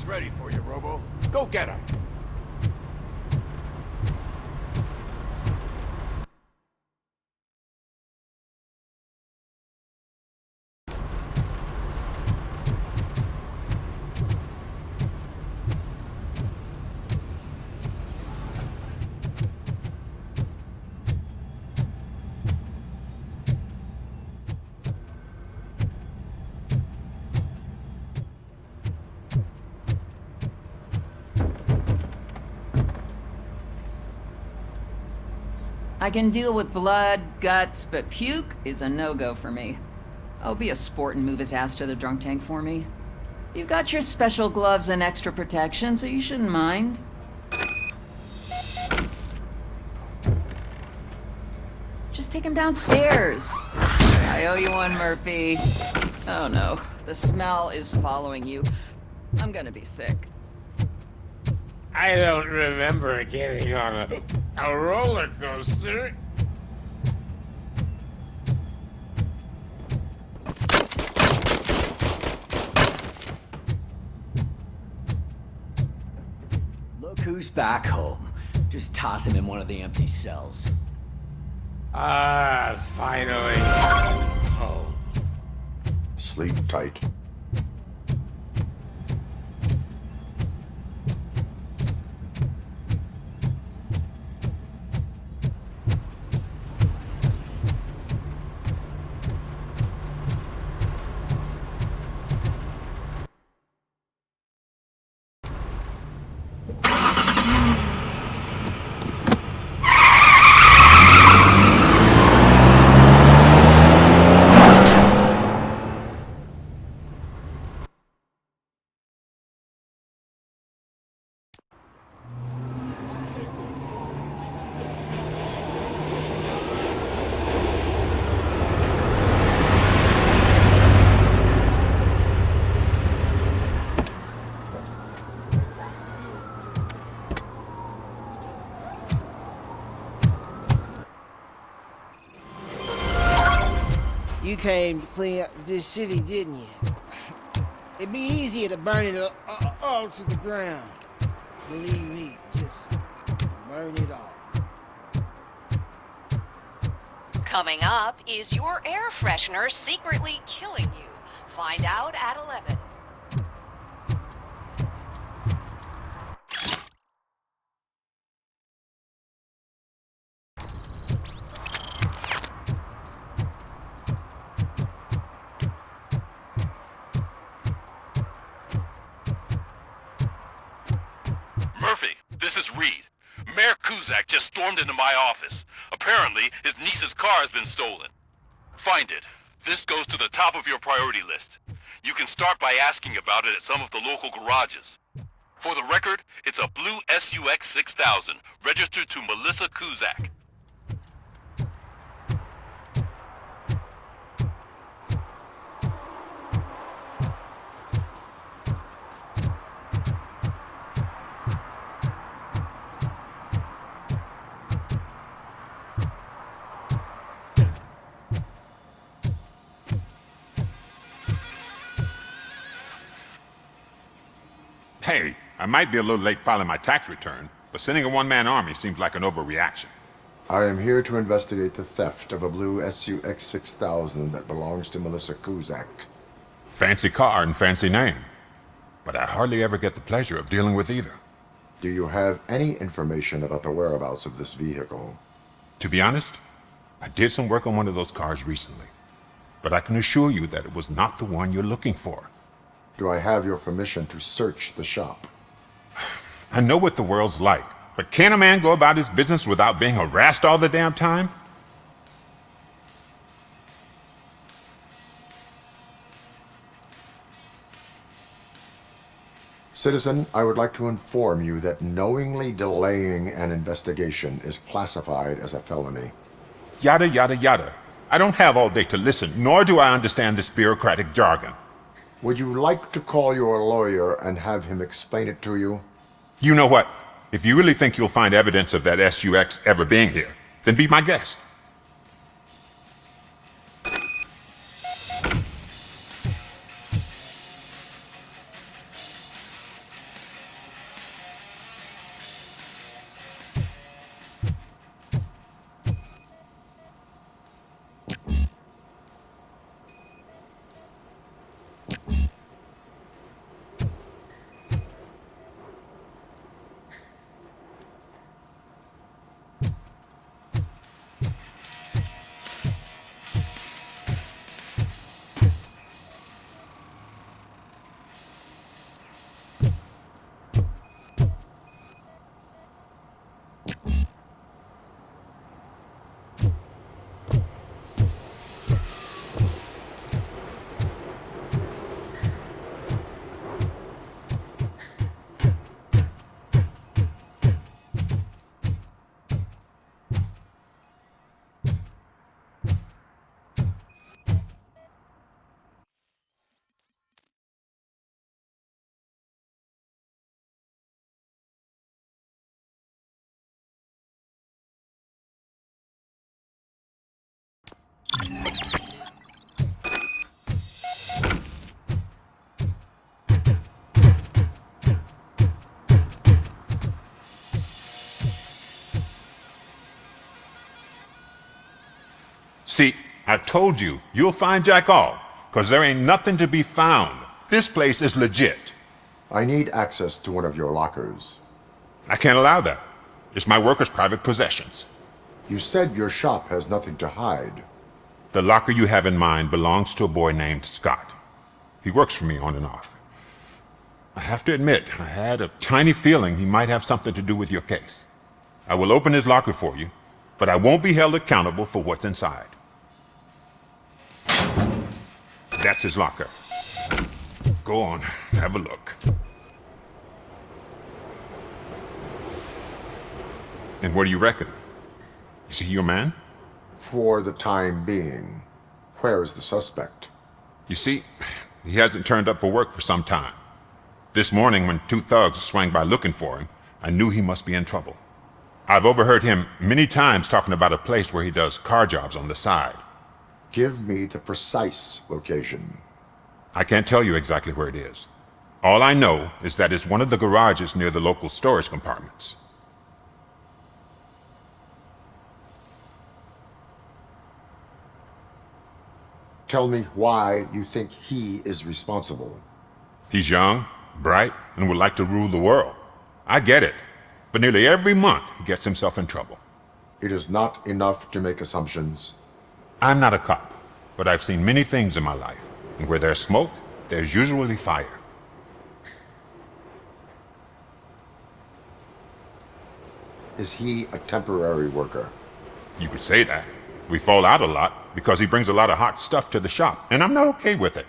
ready for you, Robo. Go get him. I can deal with blood, guts, but puke is a no-go for me. Oh, be a sport and move his ass to the drunk tank for me. You've got your special gloves and extra protection, so you shouldn't mind. Just take him downstairs. I owe you one, Murphy. Oh no, the smell is following you. I'm gonna be sick. I don't remember getting on a roller coaster. Look who's back home. Just toss him in one of the empty cells. Ah, finally. Home. Sleep tight. You came to clean up this city, didn't you? It'd be easier to burn it all to the ground. Believe me, just burn it all. Coming up, is your air freshener secretly killing you? Find out at 11. Murphy, this is Reed. Mayor Kuzak just stormed into my office. Apparently, his niece's car has been stolen. Find it. This goes to the top of your priority list. You can start by asking about it at some of the local garages. For the record, it's a blue SUX 6000, registered to Melissa Kuzak. Hey, I might be a little late filing my tax return, but sending a one-man army seems like an overreaction. I am here to investigate the theft of a blue SUX 6000 that belongs to Melissa Kuzak. Fancy car and fancy name. But I hardly ever get the pleasure of dealing with either. Do you have any information about the whereabouts of this vehicle? To be honest, I did some work on one of those cars recently. But I can assure you that it was not the one you're looking for. Do I have your permission to search the shop? I know what the world's like, but can a man go about his business without being harassed all the damn time? Citizen, I would like to inform you that knowingly delaying an investigation is classified as a felony. Yada, yada, yada. I don't have all day to listen, nor do I understand this bureaucratic jargon. Would you like to call your lawyer and have him explain it to you? You know what? If you really think you'll find evidence of that SUX ever being here, then be my guest. See, I've told you, you'll find Jack all, because there ain't nothing to be found. This place is legit. I need access to one of your lockers. I can't allow that. It's my workers' private possessions. You said your shop has nothing to hide. The locker you have in mind belongs to a boy named Scott. He works for me on and off. I have to admit, I had a tiny feeling he might have something to do with your case. I will open his locker for you, but I won't be held accountable for what's inside. That's his locker. Go on, have a look. And what do you reckon? Is he your man? For the time being. Where is the suspect? You see, he hasn't turned up for work for some time. This morning, when two thugs swang by looking for him, I knew he must be in trouble. I've overheard him many times talking about a place where he does car jobs on the side. Give me the precise location. I can't tell you exactly where it is. All I know is that it's one of the garages near the local storage compartments. Tell me why you think he is responsible. He's young, bright, and would like to rule the world. I get it. But nearly every month, he gets himself in trouble. It is not enough to make assumptions. I'm not a cop, but I've seen many things in my life. And where there's smoke, there's usually fire. Is he a temporary worker? You could say that. We fall out a lot because he brings a lot of hot stuff to the shop, and I'm not okay with it.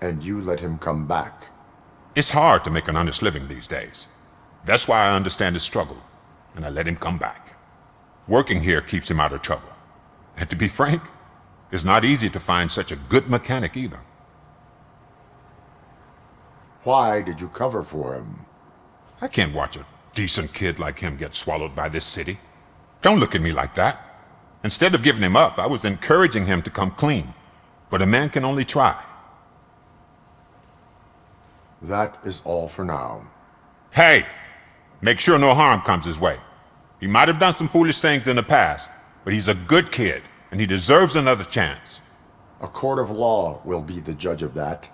And you let him come back? It's hard to make an honest living these days. That's why I understand his struggle, and I let him come back. Working here keeps him out of trouble. And to be frank, it's not easy to find such a good mechanic either. Why did you cover for him? I can't watch a decent kid like him get swallowed by this city. Don't look at me like that. Instead of giving him up, I was encouraging him to come clean. But a man can only try. That is all for now. Hey! Make sure no harm comes his way. He might have done some foolish things in the past, but he's a good kid, and he deserves another chance. A court of law will be the judge of that.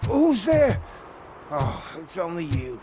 Who's there? Oh, it's only you.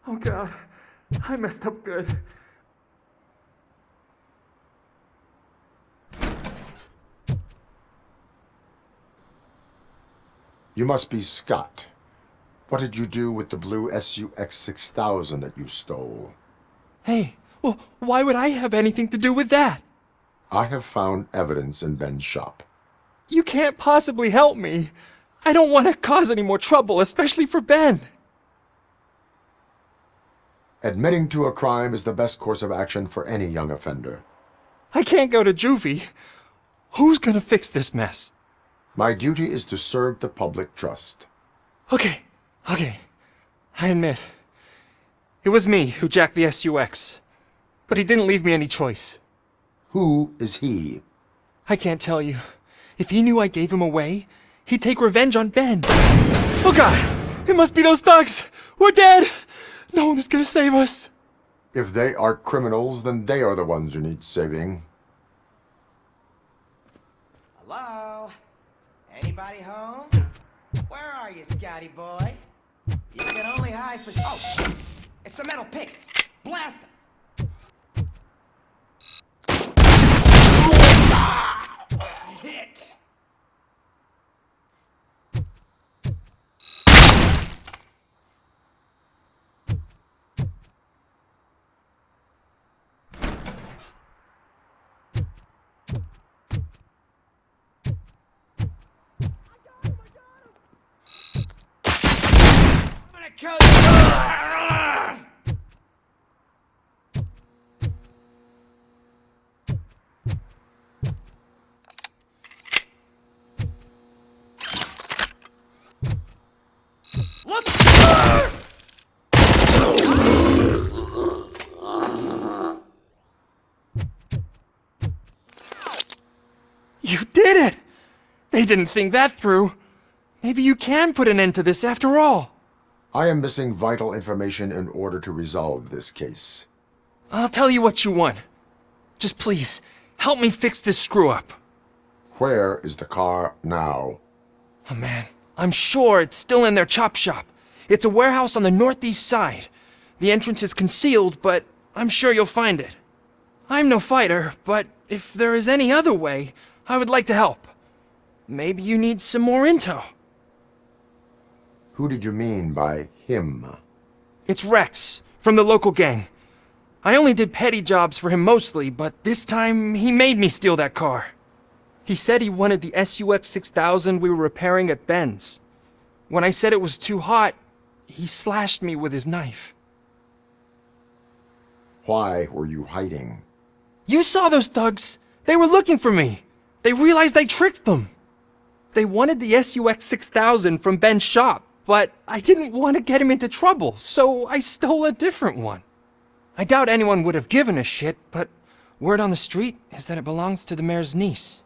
Oh God, I messed up good. You must be Scott. What did you do with the blue SUX 6000 that you stole? Hey, well, why would I have anything to do with that? I have found evidence in Ben's shop. You can't possibly help me. I don't want to cause any more trouble, especially for Ben. Admitting to a crime is the best course of action for any young offender. I can't go to juvie. Who's gonna fix this mess? My duty is to serve the public trust. Okay. I admit. It was me who jacked the SUX. But he didn't leave me any choice. Who is he? I can't tell you. If he knew I gave him away, he'd take revenge on Ben. Oh God! It must be those thugs! We're dead! No one is gonna save us. If they are criminals, then they are the ones who need saving. Hello? Anybody home? Where are you, Scotty boy? You can only hide for... Oh! It's the metal pick! Blast him! Hit! I'm gonna kill you! Look! You did it! They didn't think that through. Maybe you can put an end to this after all. I am missing vital information in order to resolve this case. I'll tell you what you want. Just please, help me fix this screw-up. Where is the car now? Oh man, I'm sure it's still in their chop shop. It's a warehouse on the northeast side. The entrance is concealed, but I'm sure you'll find it. I'm no fighter, but if there is any other way, I would like to help. Maybe you need some more intel. Who did you mean by him? It's Rex, from the local gang. I only did petty jobs for him mostly, but this time he made me steal that car. He said he wanted the SUX 6000 we were repairing at Ben's. When I said it was too hot, he slashed me with his knife. Why were you hiding? You saw those thugs! They were looking for me! They realized I tricked them! They wanted the SUX 6000 from Ben's shop, but I didn't want to get him into trouble, so I stole a different one. I doubt anyone would have given a shit, but word on the street is that it belongs to the mayor's niece.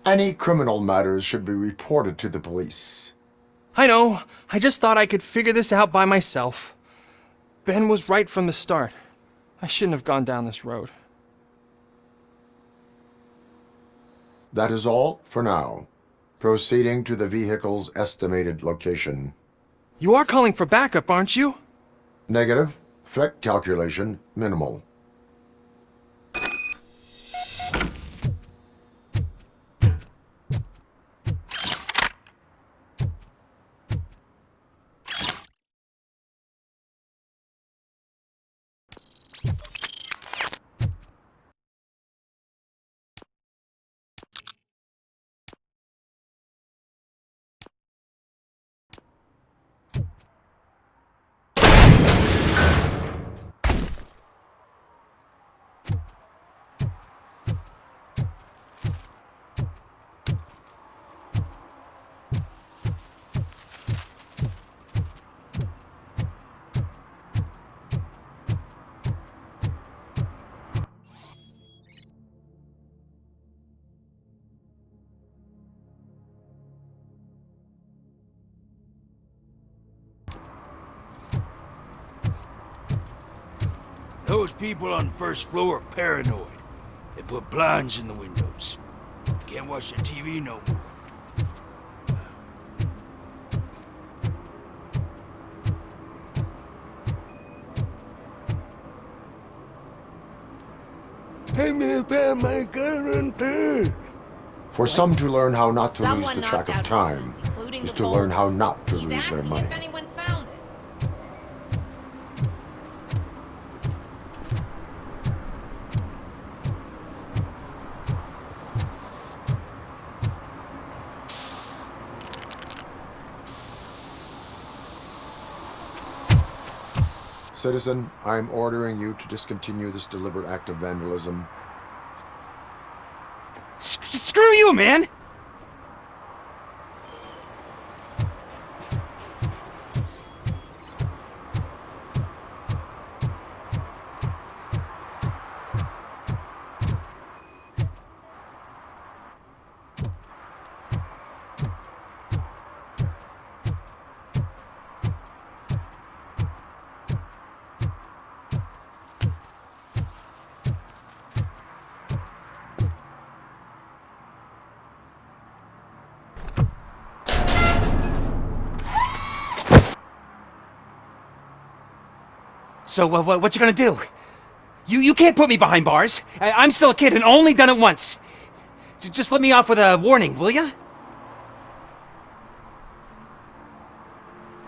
Any criminal matters should be reported to the police. I know. I just thought I could figure this out by myself. Ben was right from the start. I shouldn't have gone down this road. That is all for now. Proceeding to the vehicle's estimated location. You are calling for backup, aren't you? Negative. Threat calculation minimal. Those people on the first floor are paranoid. They put blinds in the windows. Can't watch the TV no more. Hey, me found my gun too. For some to learn how not to lose Someone the track knocked of out his time tooth, including is the to bolt. learn how not to He's lose their asking money. if anyone found it. Citizen, I'm ordering you to discontinue this deliberate act of vandalism. Screw you, man! So, what you gonna do? You can't put me behind bars. I'm still a kid and only done it once. Just let me off with a warning, will ya?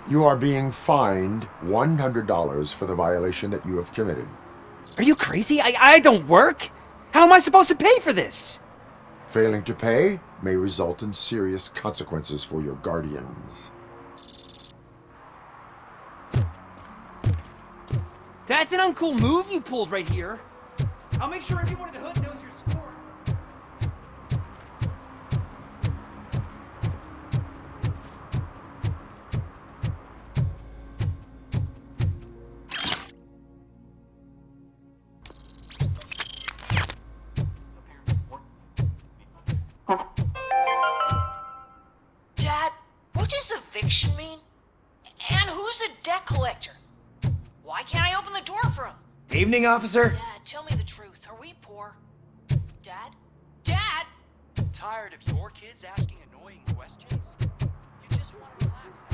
You are being fined $100 for the violation that you have committed. Are you crazy? I don't work. How am I supposed to pay for this? Failing to pay may result in serious consequences for your guardians. That's an uncool move you pulled right here. I'll make sure everyone in the hood knows your score. Dad, what does eviction mean? And who's a debt collector? Why can't I open the door for him? Evening, officer. Dad, tell me the truth. Are we poor? Dad? Dad? Tired of your kids asking annoying questions? You just want to relax.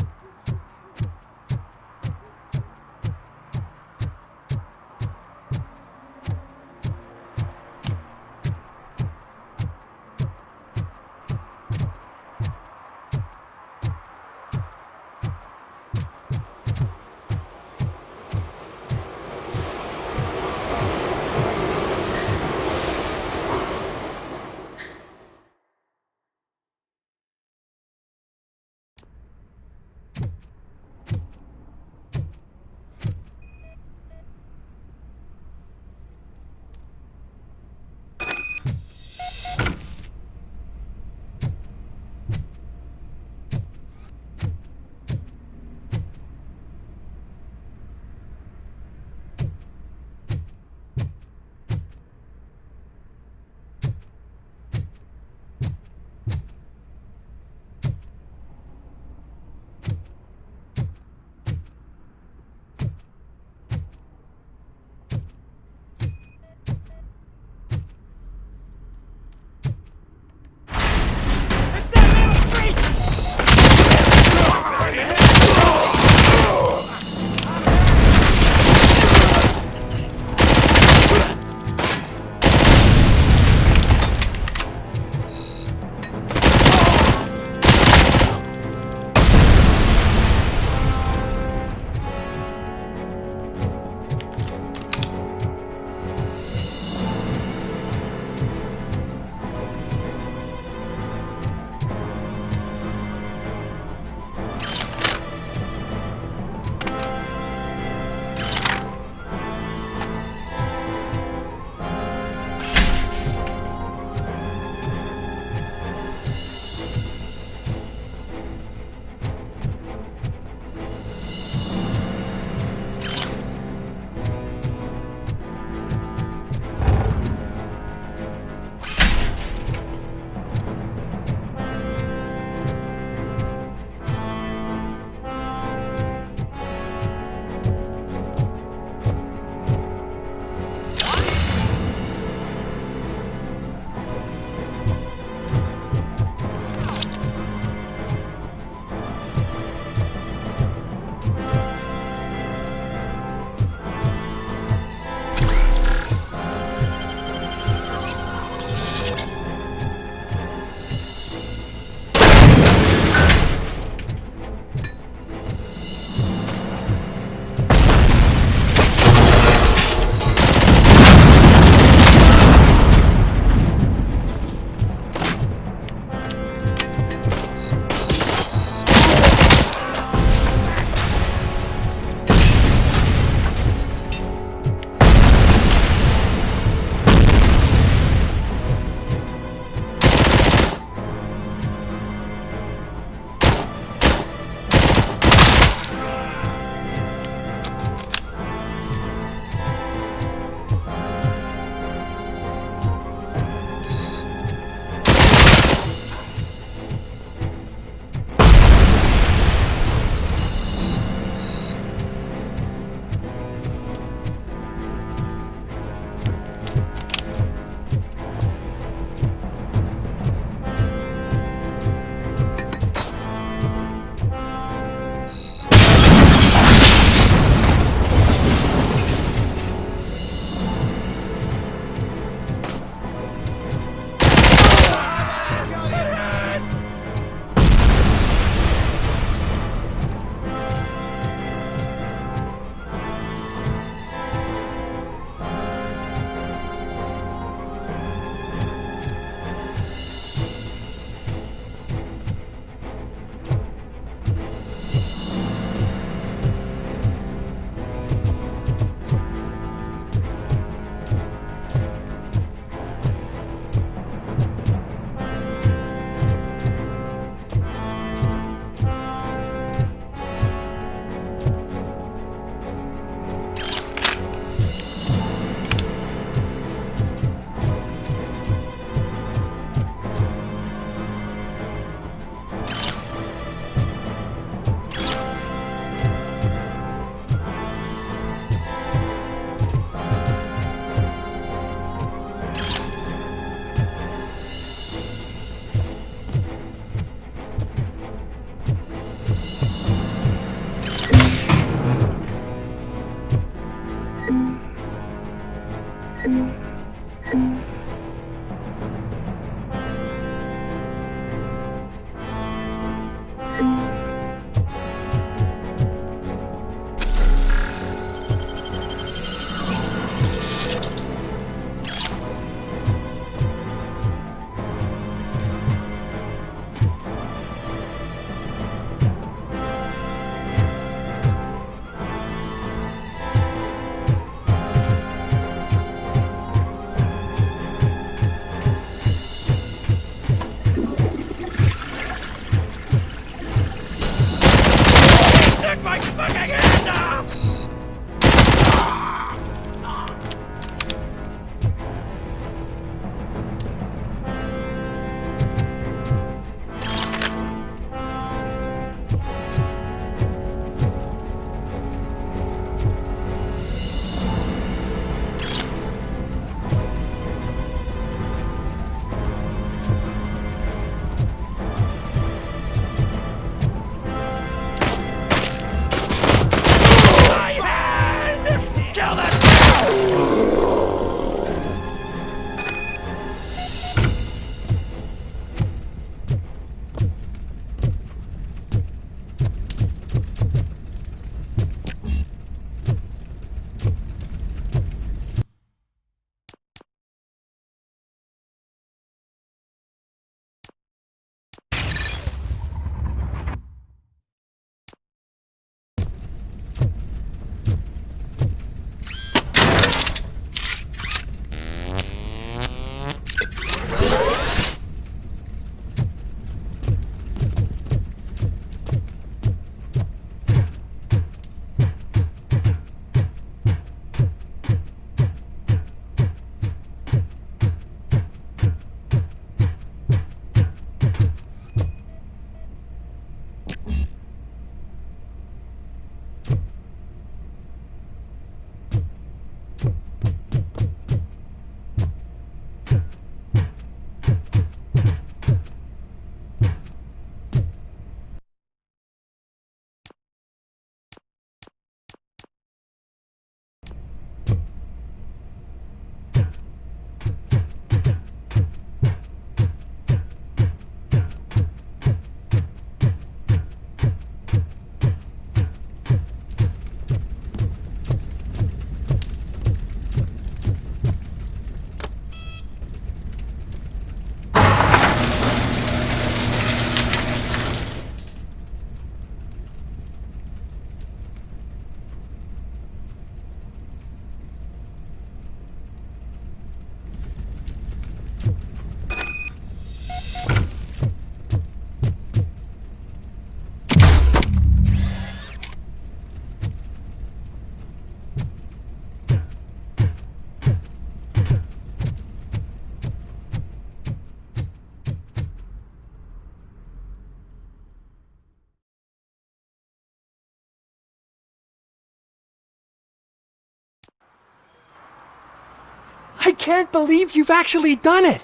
I can't believe you've actually done it!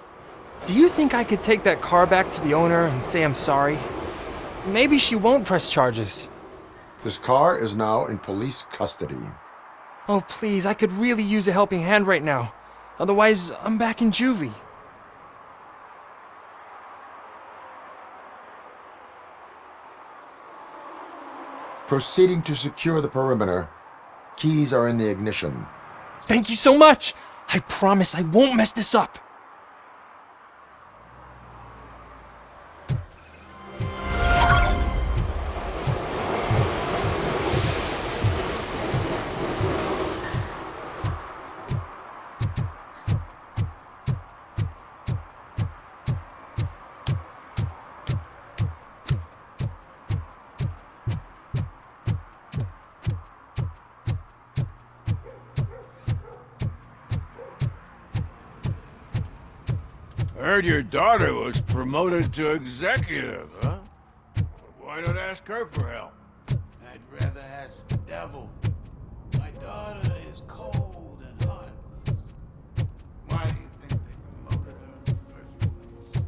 Do you think I could take that car back to the owner and say I'm sorry? Maybe she won't press charges. This car is now in police custody. Oh, please, I could really use a helping hand right now. Otherwise, I'm back in juvie. Proceeding to secure the perimeter. Keys are in the ignition. Thank you so much! I promise I won't mess this up! Heard your daughter was promoted to executive, huh? Why not ask her for help? I'd rather ask the devil. My daughter is cold and hot. Why do you think they promoted her in the first place?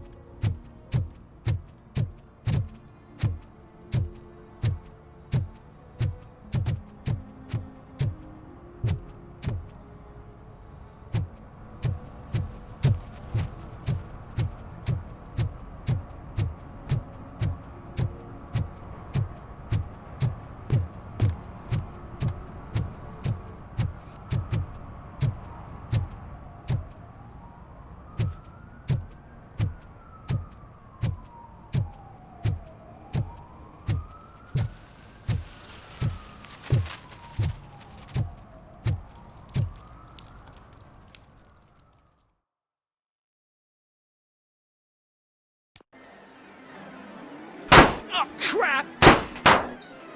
Oh, crap!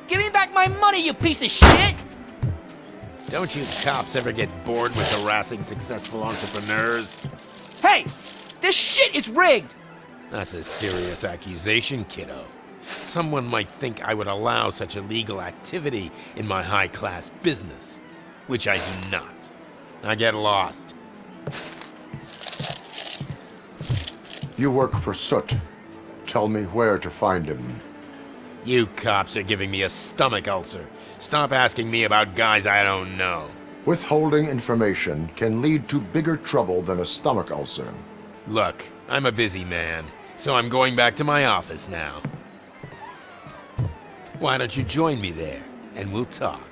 Give me back my money, you piece of shit! Don't you cops ever get bored with harassing successful entrepreneurs? Hey! This shit is rigged! That's a serious accusation, kiddo. Someone might think I would allow such illegal activity in my high-class business, which I do not. I get lost. You work for Soot. Tell me where to find him. You cops are giving me a stomach ulcer. Stop asking me about guys I don't know. Withholding information can lead to bigger trouble than a stomach ulcer. Look, I'm a busy man, so I'm going back to my office now. Why don't you join me there, and we'll talk.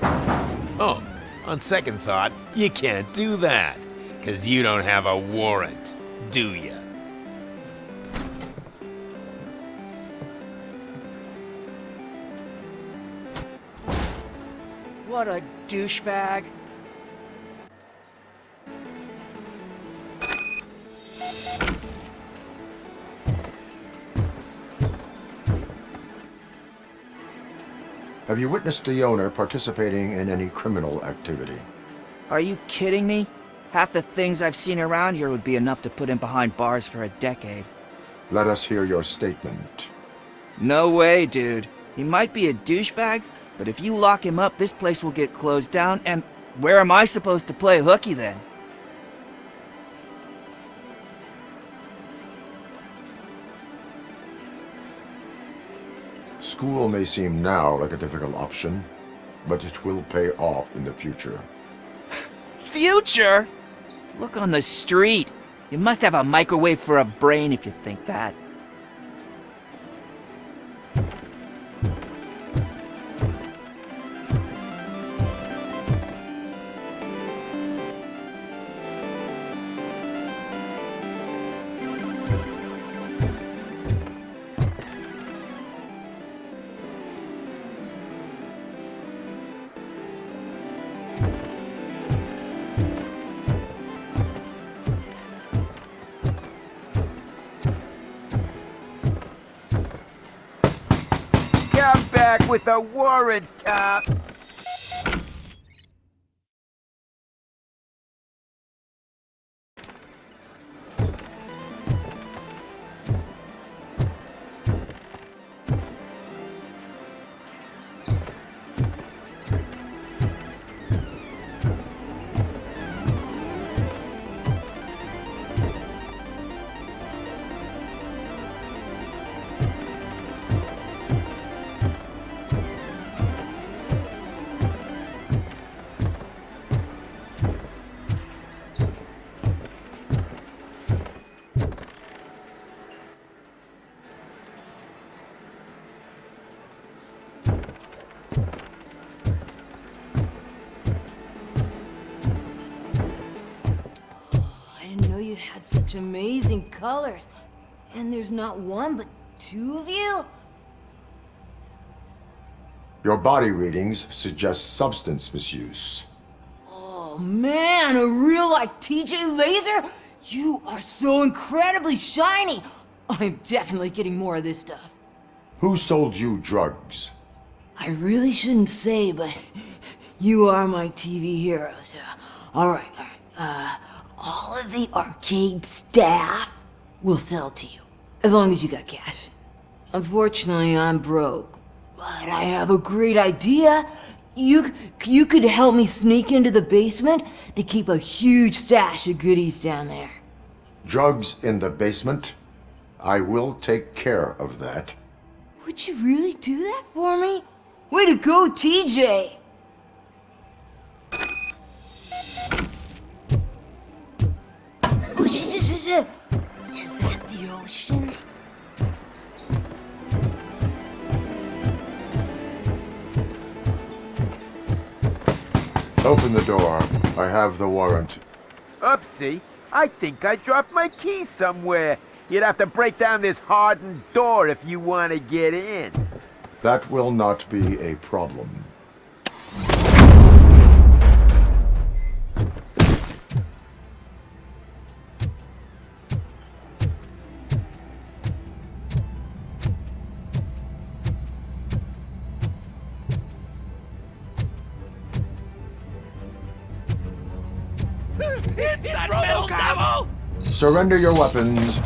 Oh, on second thought, you can't do that, 'cause you don't have a warrant, do ya? What a douchebag. Have you witnessed the owner participating in any criminal activity? Are you kidding me? Half the things I've seen around here would be enough to put him behind bars for a decade. Let us hear your statement. No way, dude. He might be a douchebag, but if you lock him up, this place will get closed down, and where am I supposed to play hooky then? School may seem now like a difficult option, but it will pay off in the future. Future? Look on the street. You must have a microwave for a brain if you think that. Come back with a warrant, cop! had such amazing colors. And there's not one, but two of you? Your body readings suggest substance misuse. Oh man, a real like TJ Laser? You are so incredibly shiny! I'm definitely getting more of this stuff. Who sold you drugs? I really shouldn't say, but you are my TV heroes. Alright. All of the arcade staff will sell to you, as long as you got cash. Unfortunately, I'm broke, but I have a great idea. You could help me sneak into the basement. They keep a huge stash of goodies down there. Drugs in the basement? I will take care of that. Would you really do that for me? Way to go, TJ! Is that the ocean? Open the door. I have the warrant. Oopsie. I think I dropped my key somewhere. You'd have to break down this hardened door if you want to get in. That will not be a problem. It's that metal devil! Surrender your weapons.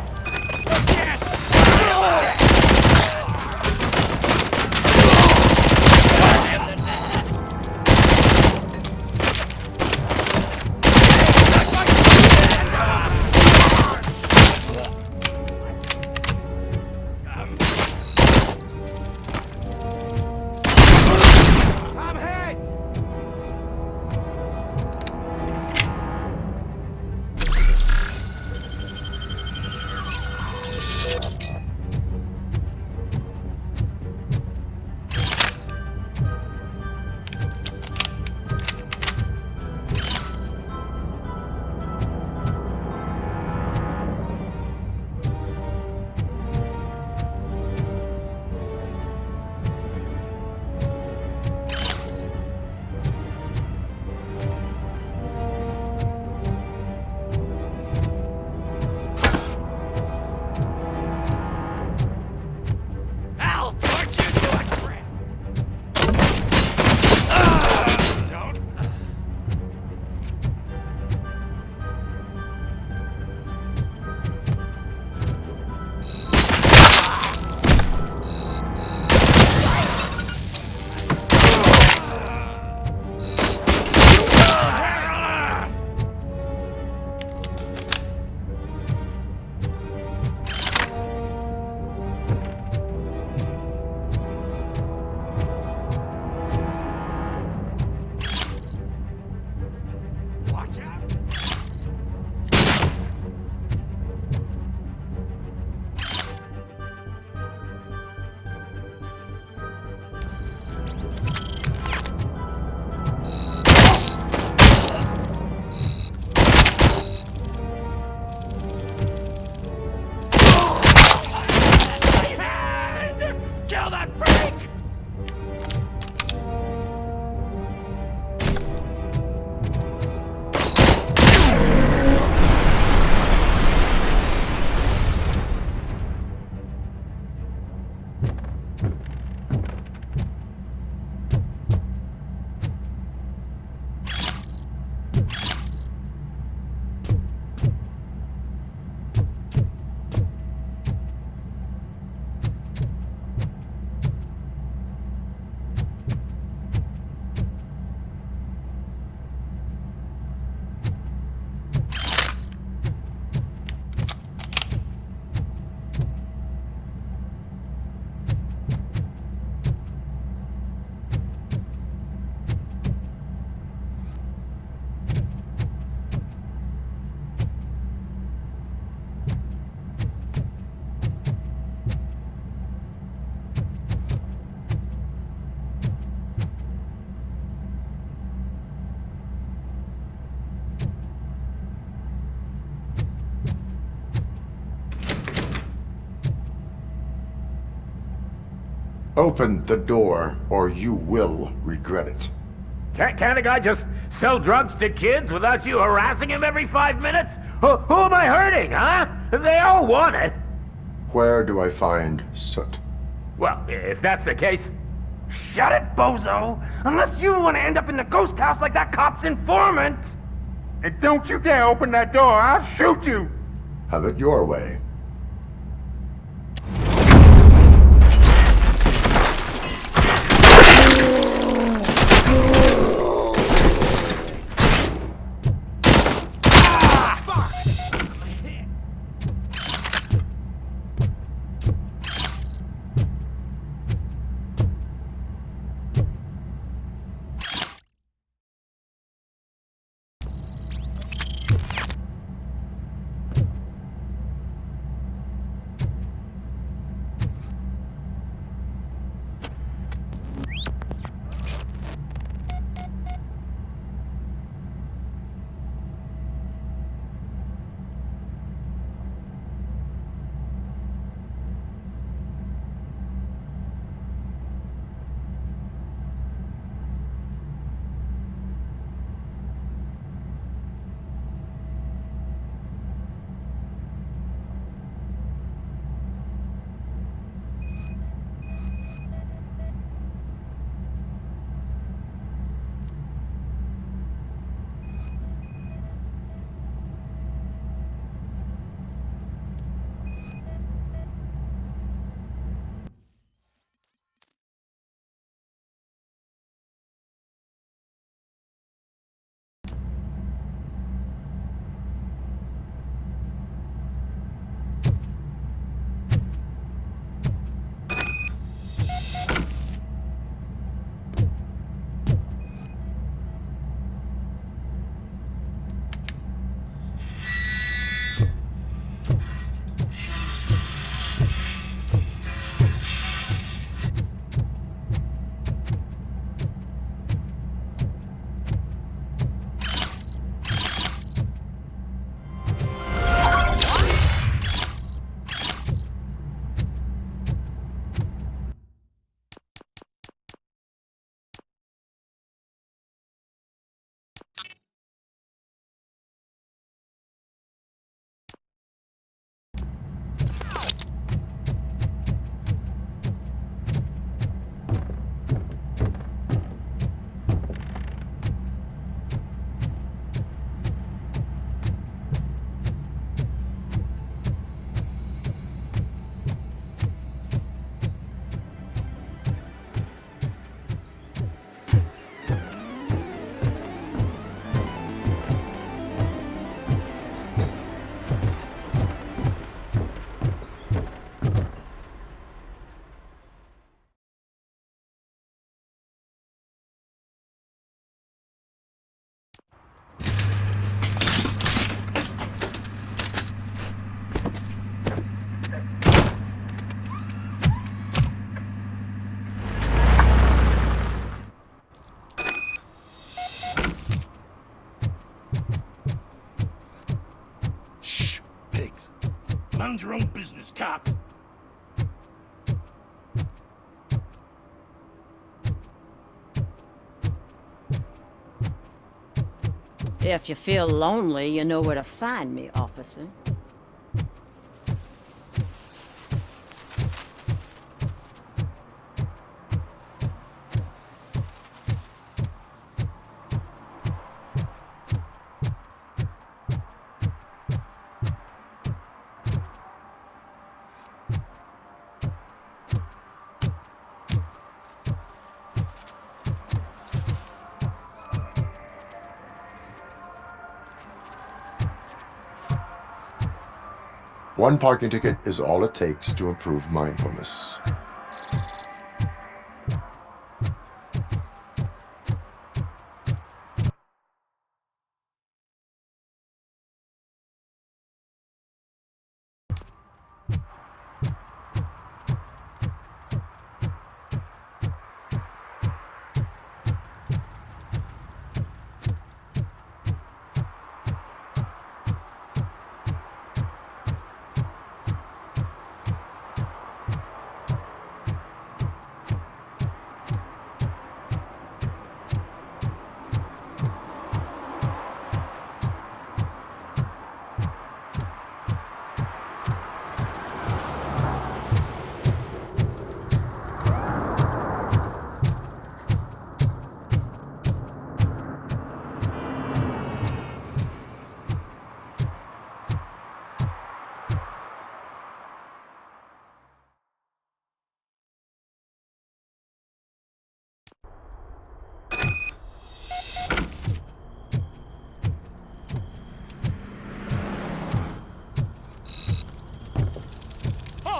Open the door, or you will regret it. Can't a guy just sell drugs to kids without you harassing him every 5 minutes? Who am I hurting, huh? They all want it. Where do I find Soot? Well, if that's the case, shut it, bozo! Unless you want to end up in the ghost house like that cop's informant! And don't you dare open that door, I'll shoot you! Have it your way. Mind your own business, cop. If you feel lonely, you know where to find me, officer. One parking ticket is all it takes to improve mindfulness.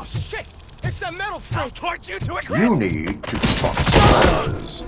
shit! It's a metal freak! I'll torch you to a crisp! You need to talk buzz.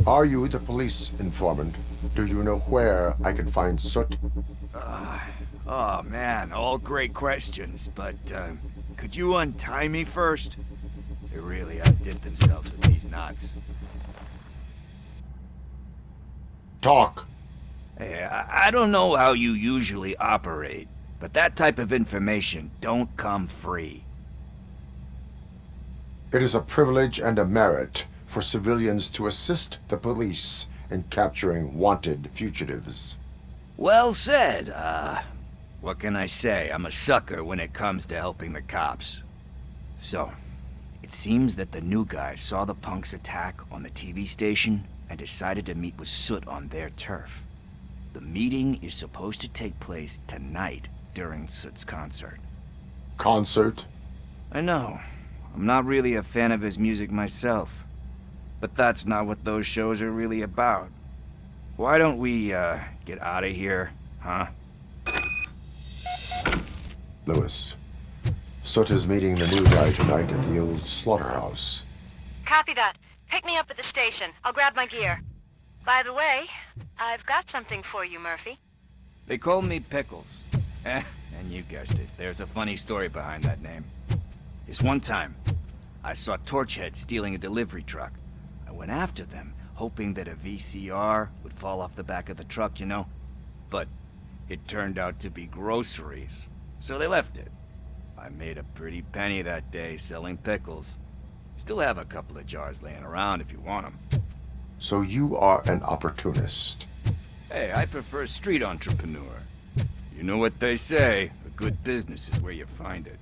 Are you the police informant? Do you know where I can find Soot? Oh man, all great questions, but could you untie me first? They really outdid themselves with these knots. Talk. Hey, I don't know how you usually operate, but that type of information don't come free. It is a privilege and a merit for civilians to assist the police in capturing wanted fugitives. Well said. What can I say? I'm a sucker when it comes to helping the cops. So, it seems that the new guy saw the punks' attack on the TV station and decided to meet with Soot on their turf. The meeting is supposed to take place tonight during Soot's concert. Concert? I know. I'm not really a fan of his music myself. But that's not what those shows are really about. Why don't we, get out of here, huh? Lewis, Soot is meeting the new guy tonight at the old slaughterhouse. Copy that. Pick me up at the station. I'll grab my gear. By the way, I've got something for you, Murphy. They call me Pickles. And you guessed it, there's a funny story behind that name. This one time, I saw Torchhead stealing a delivery truck. I went after them, hoping that a VCR would fall off the back of the truck, you know? But it turned out to be groceries, so they left it. I made a pretty penny that day selling pickles. Still have a couple of jars laying around if you want them. So you are an opportunist. Hey, I prefer street entrepreneur. You know what they say, a good business is where you find it.